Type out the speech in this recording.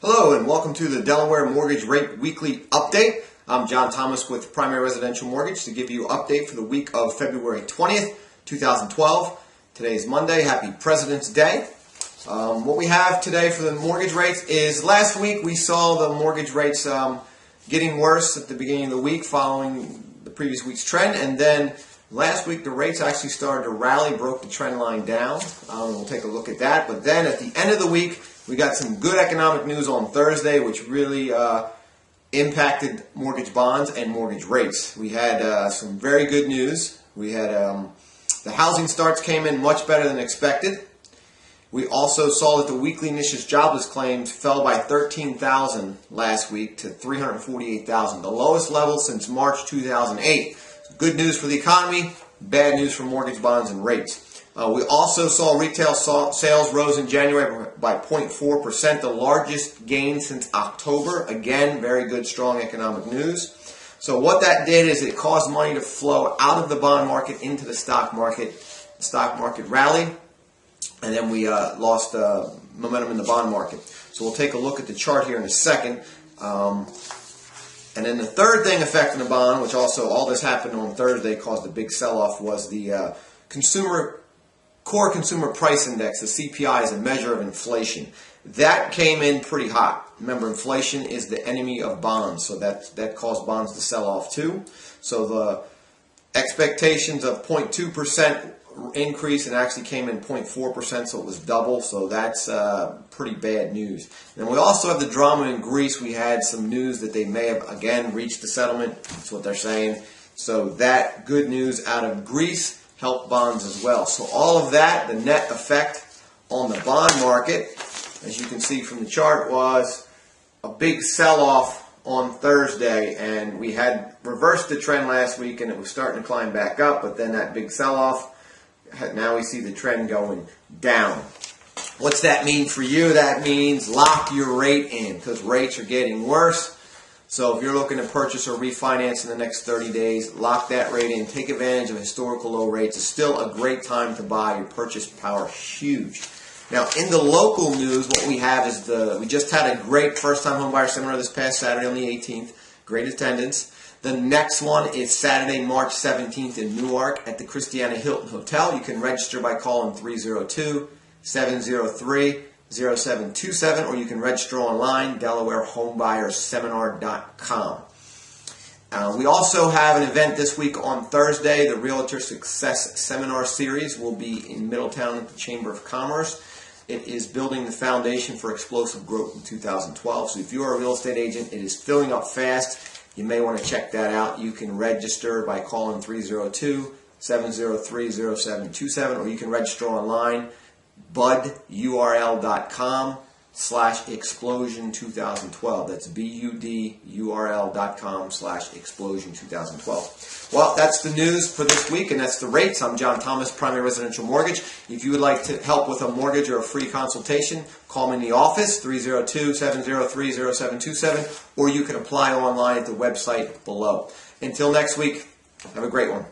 Hello and welcome to the Delaware Mortgage Rate Weekly Update. I'm John Thomas with Primary Residential Mortgage to give you an update for the week of February 20th, 2012. Today is Monday. Happy President's Day. What we have today for the mortgage rates is last week we saw the mortgage rates getting worse at the beginning of the week following the previous week's trend, and then last week the rates actually started to rally, broke the trend line down. We'll take a look at that. But then at the end of the week, we got some good economic news on Thursday, which really impacted mortgage bonds and mortgage rates. We had some very good news. We had the housing starts came in much better than expected. We also saw that the weekly NMLS jobless claims fell by 13,000 last week to 348,000, the lowest level since March 2008. Good news for the economy, bad news for mortgage bonds and rates. We also saw retail sales rose in January by 0.4%, the largest gain since October. Again, very good, strong economic news. So what that did is it caused money to flow out of the bond market into the stock market. The stock market rallied, and then we lost momentum in the bond market. So we'll take a look at the chart here in a second. And then the third thing affecting the bond, which also all this happened on Thursday, caused a big sell-off, was the Core Consumer Price Index, the CPI, is a measure of inflation. That came in pretty hot. Remember, inflation is the enemy of bonds, so that caused bonds to sell off too. So the expectations of 0.2% increase, and actually came in 0.4%, so it was double, so that's pretty bad news. And we also have the drama in Greece. We had some news that they may have again reached a settlement. That's what they're saying. So that good news out of Greece helped bonds as well. So all of that, the net effect on the bond market, as you can see from the chart, was a big sell-off on Thursday, and we had reversed the trend last week and it was starting to climb back up, but then that big sell-off, now we see the trend going down. What's that mean for you? That means lock your rate in, because rates are getting worse. So if you're looking to purchase or refinance in the next 30 days, lock that rate in. Take advantage of historical low rates. It's still a great time to buy. Your purchase power is huge. Now, in the local news, what we have is we just had a great first-time homebuyer seminar this past Saturday on the 18th. Great attendance. The next one is Saturday, March 17th in Newark at the Christiana Hilton Hotel. You can register by calling 302-703-0727, or you can register online, DelawareHomebuyerSeminar.com. We also have an event this week on Thursday. The Realtor Success Seminar Series will be in Middletown at the Chamber of Commerce. It is building the foundation for explosive growth in 2012. So if you are a real estate agent, it is filling up fast. You may want to check that out. You can register by calling 302-703-0727, or you can register online, budurl.com/explosion2012. That's budurl.com/explosion2012. Well, that's the news for this week, and that's the rates. I'm John Thomas, Primary Residential Mortgage. If you would like to help with a mortgage or a free consultation, call me in the office, 302-703-0727, or you can apply online at the website below. Until next week, have a great one.